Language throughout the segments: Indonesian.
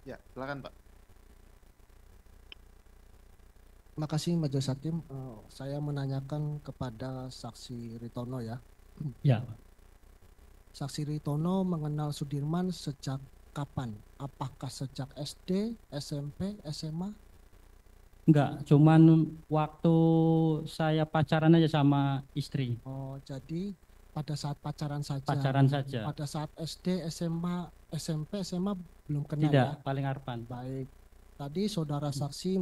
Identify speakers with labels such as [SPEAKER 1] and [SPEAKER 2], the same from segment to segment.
[SPEAKER 1] Ya, silakan Pak.
[SPEAKER 2] Terima kasih Majelis Hakim. Saya menanyakan kepada Saksi Ritono ya.
[SPEAKER 3] Ya,
[SPEAKER 2] Saksi Ritono mengenal Sudirman sejak kapan? Apakah sejak SD, SMP, SMA?
[SPEAKER 3] enggak, cuman waktu saya pacaran aja sama istri,
[SPEAKER 2] Oh, jadi pada saat pacaran saja.
[SPEAKER 3] pacaran saja.
[SPEAKER 2] Pada saat SD, SMA, SMP, SMA belum kenal
[SPEAKER 3] Tidak,
[SPEAKER 2] ya?
[SPEAKER 3] paling harapan.
[SPEAKER 2] Baik. Tadi saudara saksi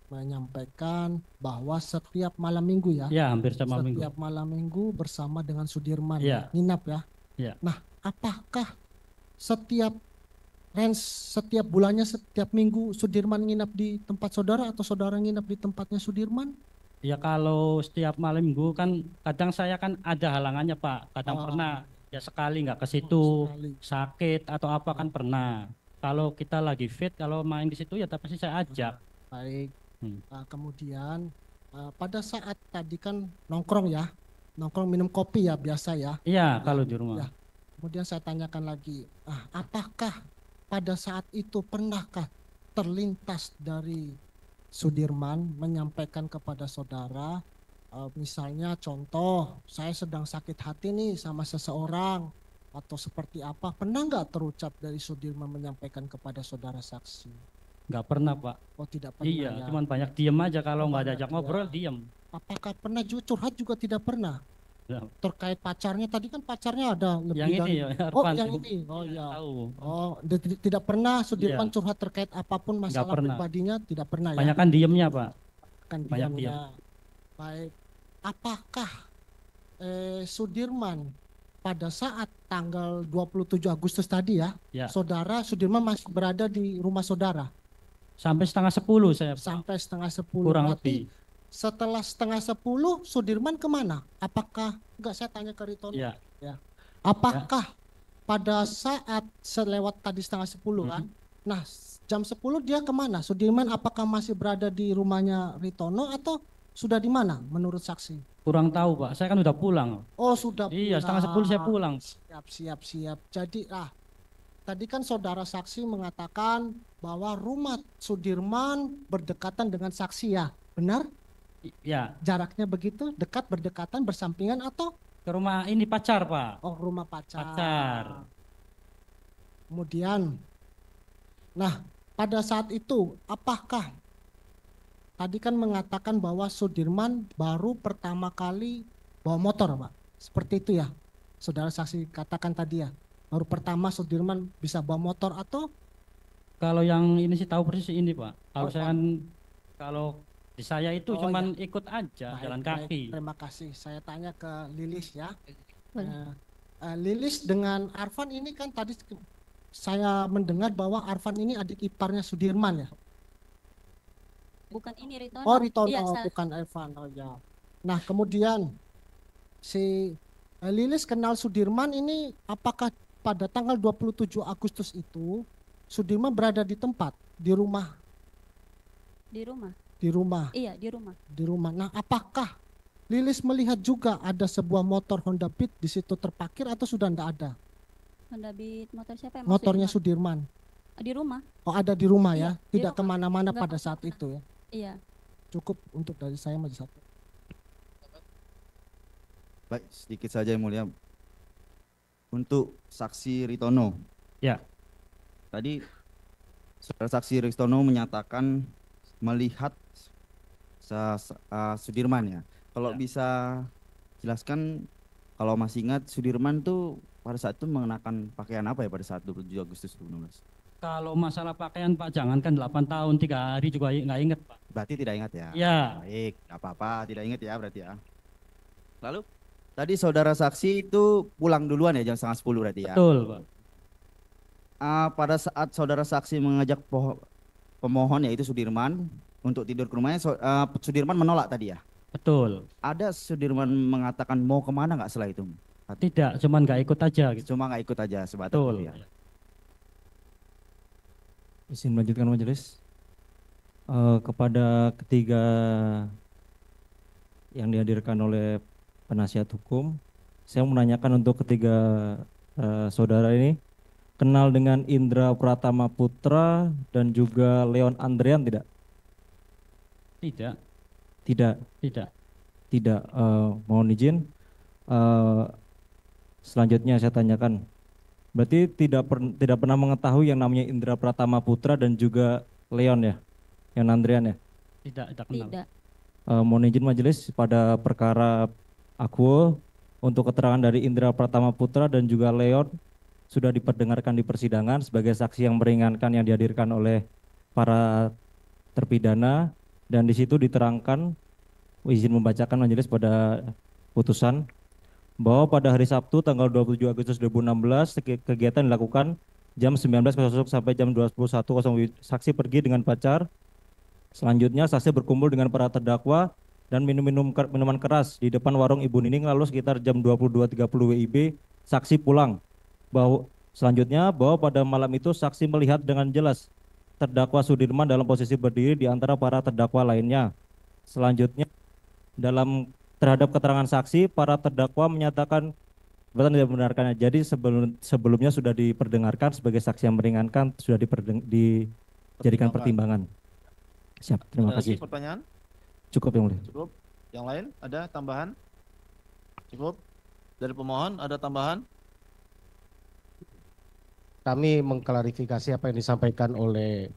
[SPEAKER 2] menyampaikan bahwa setiap malam minggu ya,
[SPEAKER 3] Ya, hampir sama minggu.
[SPEAKER 2] setiap malam minggu bersama dengan Sudirman
[SPEAKER 3] Ya.
[SPEAKER 2] nginap ya.
[SPEAKER 3] Ya.
[SPEAKER 2] Nah, apakah setiap setiap bulannya, setiap minggu Sudirman nginap di tempat saudara atau saudara nginap di tempatnya Sudirman?
[SPEAKER 3] Ya kalau setiap malam minggu kan kadang saya kan ada halangannya Pak. Kadang pernah ya sekali nggak ke situ,
[SPEAKER 2] sekali.
[SPEAKER 3] sakit atau apa kan pernah. Kalau kita lagi fit, kalau main di situ ya tapi saya ajak.
[SPEAKER 2] Baik. Kemudian pada saat tadi kan nongkrong ya, nongkrong minum kopi ya biasa ya.
[SPEAKER 3] Iya, kalau di rumah.
[SPEAKER 2] Ya. Kemudian saya tanyakan lagi, apakah pada saat itu pernahkah terlintas dari Sudirman menyampaikan kepada saudara, misalnya contoh, saya sedang sakit hati nih sama seseorang atau seperti apa, pernah nggak terucap dari Sudirman menyampaikan kepada saudara saksi?
[SPEAKER 3] Nggak pernah Pak.
[SPEAKER 2] Oh tidak pernah
[SPEAKER 3] Iya,
[SPEAKER 2] ya.
[SPEAKER 3] cuman banyak diem aja kalau nggak
[SPEAKER 2] banyak
[SPEAKER 3] diajak ngobrol diem.
[SPEAKER 2] Apakah pernah curhat juga tidak pernah?
[SPEAKER 3] Ya.
[SPEAKER 2] Terkait pacarnya tadi kan pacarnya ada lebih
[SPEAKER 3] Yang
[SPEAKER 2] dari
[SPEAKER 3] ini ya,
[SPEAKER 2] oh
[SPEAKER 3] Arfan.
[SPEAKER 2] yang ini oh ya
[SPEAKER 3] Tahu.
[SPEAKER 2] oh tidak pernah Sudirman
[SPEAKER 3] Iya.
[SPEAKER 2] curhat terkait apapun masalah
[SPEAKER 3] pernah.
[SPEAKER 2] pribadinya, tidak pernah ya.
[SPEAKER 3] Banyak kan diemnya Pak.
[SPEAKER 2] Kan
[SPEAKER 3] Banyak
[SPEAKER 2] diamnya. Baik, apakah Sudirman pada saat tanggal 27 Agustus tadi ya, saudara Sudirman masih berada di rumah saudara?
[SPEAKER 3] Sampai setengah 10 saya.
[SPEAKER 2] Sampai setengah 10.
[SPEAKER 3] Kurang
[SPEAKER 2] Berarti
[SPEAKER 3] lebih.
[SPEAKER 2] setelah setengah 10 Sudirman kemana? Apakah enggak, saya tanya ke Ritono
[SPEAKER 3] ya.
[SPEAKER 2] Apakah pada saat selewat tadi setengah 10 kan, nah jam 10 dia kemana? Sudirman apakah masih berada di rumahnya Ritono atau sudah di mana menurut saksi?
[SPEAKER 3] Kurang tahu Pak, saya kan udah pulang.
[SPEAKER 2] Oh sudah
[SPEAKER 3] Iya, setengah 10 saya pulang.
[SPEAKER 2] Siap. Jadi tadi kan saudara saksi mengatakan bahwa rumah Sudirman berdekatan dengan saksi ya, benar?
[SPEAKER 3] Ya.
[SPEAKER 2] Jaraknya begitu dekat, berdekatan, bersampingan atau?
[SPEAKER 3] Ke rumah ini pacar Pak.
[SPEAKER 2] Oh rumah pacar. Kemudian, nah pada saat itu apakah tadi kan mengatakan bahwa Sudirman baru pertama kali bawa motor Pak, seperti itu ya saudara saksi katakan tadi ya, baru pertama Sudirman bisa bawa motor atau?
[SPEAKER 3] Kalau yang ini sih tahu persis ini Pak. Kalau saya kan kalau di saya itu cuman ikut aja. Baik, jalan kaki.
[SPEAKER 2] Terima kasih. Saya tanya ke Lilis ya. Lilis dengan Arfan ini kan tadi saya mendengar bahwa Arfan ini adik iparnya Sudirman ya.
[SPEAKER 4] Bukan ini Ritono.
[SPEAKER 2] Oh Ritono,
[SPEAKER 4] iya,
[SPEAKER 2] bukan Arfan. Oh ya. Nah kemudian si Lilis kenal Sudirman ini apakah pada tanggal 27 Agustus itu Sudirman berada di tempat, di rumah?
[SPEAKER 4] Di rumah.
[SPEAKER 2] Di rumah.
[SPEAKER 4] Iya, di rumah.
[SPEAKER 2] Di rumah. Nah, apakah Lilis melihat juga ada sebuah motor Honda Beat di situ terparkir atau sudah tidak ada?
[SPEAKER 4] Honda Beat motor siapa yang
[SPEAKER 2] motornya Sudirman?
[SPEAKER 4] Di rumah.
[SPEAKER 2] Oh, ada di rumah
[SPEAKER 4] iya,
[SPEAKER 2] ya? Tidak kemana-mana pada saat itu ya?
[SPEAKER 4] Iya.
[SPEAKER 2] Cukup untuk dari saya Majelis Hakim.
[SPEAKER 1] Baik, sedikit saja yang mulia. Untuk saksi Ritono.
[SPEAKER 3] Ya.
[SPEAKER 1] Tadi saudara saksi Ritono menyatakan melihat Sudirman ya. Kalau bisa jelaskan, kalau masih ingat Sudirman tuh pada saat itu mengenakan pakaian apa ya pada saat 27 Agustus 2016?
[SPEAKER 3] Kalau masalah pakaian Pak, jangankan 8 tahun 3 hari juga nggak ingat Pak.
[SPEAKER 1] Berarti tidak ingat ya?
[SPEAKER 3] Ya.
[SPEAKER 1] Baik, nggak apa-apa, tidak ingat ya berarti ya. Lalu tadi saudara saksi itu pulang duluan ya jam setengah 10 berarti ya?
[SPEAKER 3] Betul Pak.
[SPEAKER 1] Pada saat saudara saksi mengajak pemohon yaitu Sudirman untuk tidur ke rumahnya, Sudirman menolak tadi ya?
[SPEAKER 3] Betul.
[SPEAKER 1] Ada Sudirman mengatakan mau kemana nggak setelah itu?
[SPEAKER 3] Tidak, cuman nggak ikut aja gitu.
[SPEAKER 1] Cuma nggak ikut aja sebatas
[SPEAKER 3] itu ya.
[SPEAKER 5] Izin melanjutkan majelis. Kepada ketiga yang dihadirkan oleh penasihat hukum, saya menanyakan untuk ketiga saudara ini, kenal dengan Indra Pratama Putra dan juga Leon Andrian tidak?
[SPEAKER 3] Tidak,
[SPEAKER 5] Tidak,
[SPEAKER 3] tidak.
[SPEAKER 5] tidak. Mohon izin. Eh, Selanjutnya saya tanyakan. Berarti tidak pernah mengetahui yang namanya Indra Pratama Putra dan juga Leon ya, yang Andrian ya.
[SPEAKER 3] Tidak kenal.
[SPEAKER 4] Tidak.
[SPEAKER 5] Mohon izin majelis pada perkara aku untuk keterangan dari Indra Pratama Putra dan juga Leon sudah diperdengarkan di persidangan sebagai saksi yang meringankan yang dihadirkan oleh para terpidana, dan di situ diterangkan, izin membacakan majelis pada putusan bahwa pada hari Sabtu tanggal 27 Agustus 2016 kegiatan dilakukan jam 19.00 sampai jam 21.00. Saksi pergi dengan pacar. Selanjutnya saksi berkumpul dengan para terdakwa dan minuman keras di depan warung Ibu Nining, lalu sekitar jam 22.30 WIB saksi pulang. Selanjutnya bahwa pada malam itu saksi melihat dengan jelas terdakwa Sudirman dalam posisi berdiri di antara para terdakwa lainnya. Selanjutnya terhadap keterangan saksi, para terdakwa menyatakan betul tidak membenarkannya. Jadi sebelumnya sudah diperdengarkan sebagai saksi yang meringankan, sudah dijadikan pertimbangan. Siap, terima
[SPEAKER 6] Ada
[SPEAKER 5] kasih.
[SPEAKER 6] lagi pertanyaan?
[SPEAKER 5] Cukup yang mulia.
[SPEAKER 6] Cukup. Yang lain ada tambahan? Cukup. Dari pemohon ada tambahan?
[SPEAKER 7] Kami mengklarifikasi apa yang disampaikan oleh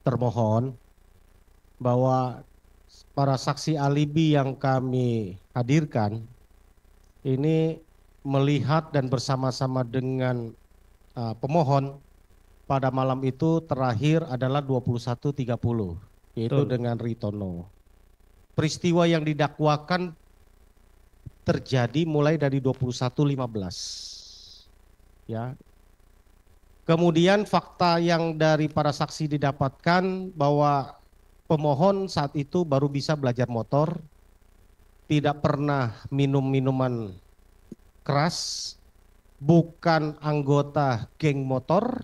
[SPEAKER 7] termohon bahwa para saksi alibi yang kami hadirkan ini melihat dan bersama-sama dengan pemohon pada malam itu terakhir adalah 21.30, yaitu
[SPEAKER 3] Betul.
[SPEAKER 7] dengan Ritono. Peristiwa yang didakwakan terjadi mulai dari 21.15. Ya. Kemudian fakta yang dari para saksi didapatkan bahwa pemohon saat itu baru bisa belajar motor, tidak pernah minum minuman keras, bukan anggota geng motor,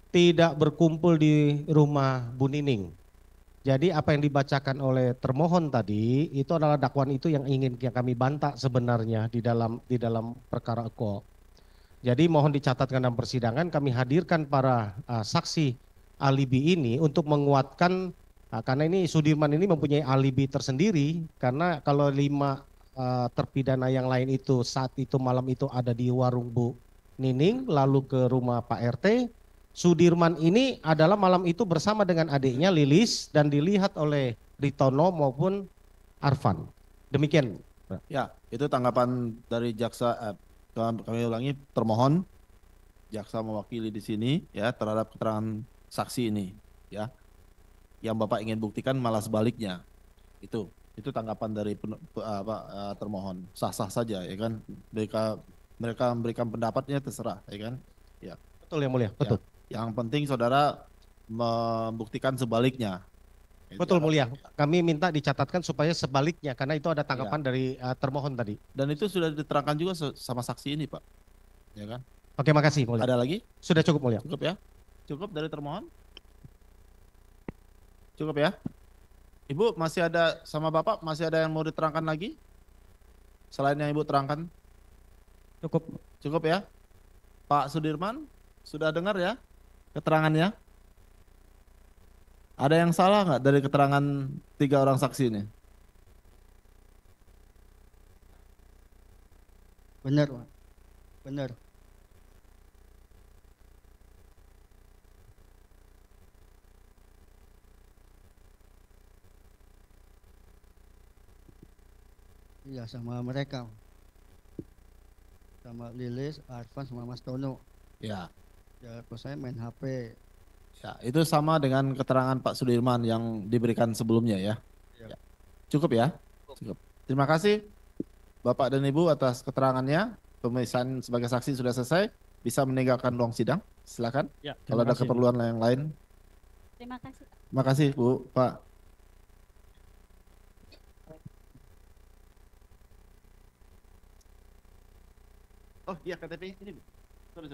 [SPEAKER 7] tidak berkumpul di rumah Bu Nining. Jadi apa yang dibacakan oleh termohon tadi itu adalah dakwaan itu yang ingin kami bantah sebenarnya di dalam perkara Eko. Jadi mohon dicatatkan dalam persidangan, kami hadirkan para saksi alibi ini untuk menguatkan, karena ini Sudirman ini mempunyai alibi tersendiri, karena kalau 5 terpidana yang lain itu saat itu malam itu ada di warung Bu Nining lalu ke rumah Pak RT. Sudirman ini adalah malam itu bersama dengan adiknya Lilis dan dilihat oleh Ritono maupun Arfan. Demikian.
[SPEAKER 6] Ya, itu tanggapan dari jaksa. Kami ulangi, termohon, jaksa mewakili di sini ya terhadap keterangan saksi ini ya. Yang Bapak ingin buktikan malah sebaliknya. Itu tanggapan dari termohon. Sah-sah saja ya kan. Mereka memberikan pendapatnya terserah ya kan. Ya.
[SPEAKER 7] Betul yang mulia, betul.
[SPEAKER 6] Ya. Yang penting saudara membuktikan sebaliknya.
[SPEAKER 7] Betul mulia, kami minta dicatatkan supaya sebaliknya karena itu ada tanggapan
[SPEAKER 6] Ya.
[SPEAKER 7] dari termohon tadi.
[SPEAKER 6] Dan itu sudah diterangkan juga sama saksi ini Pak. Ya kan?
[SPEAKER 7] Oke, makasih mulia.
[SPEAKER 6] Ada lagi?
[SPEAKER 7] Sudah cukup mulia.
[SPEAKER 6] Cukup ya? Cukup dari termohon? Cukup ya? Ibu masih ada sama Bapak, masih ada yang mau diterangkan lagi? Selain yang Ibu terangkan?
[SPEAKER 3] Cukup.
[SPEAKER 6] Cukup ya? Pak Sudirman, sudah dengar ya keterangannya? Ada yang salah nggak dari keterangan 3 orang saksi ini?
[SPEAKER 8] Benar, Pak. Benar. Iya, sama mereka. Sama Lilis, Arfan, sama Mas Tono.
[SPEAKER 6] Ya.
[SPEAKER 8] Ya, kalau saya main HP.
[SPEAKER 6] Ya, itu sama dengan keterangan Pak Sudirman yang diberikan sebelumnya ya.
[SPEAKER 8] Ya.
[SPEAKER 6] Cukup ya? Cukup. Terima kasih Bapak dan Ibu atas keterangannya. Pemeriksaan sebagai saksi sudah selesai. Bisa meninggalkan ruang sidang. Silakan.
[SPEAKER 3] Ya,
[SPEAKER 6] Kalau ada keperluan yang lain.
[SPEAKER 4] Terima kasih.
[SPEAKER 6] Terima kasih Bu, Pak. Oh iya KTP ini. Sorry.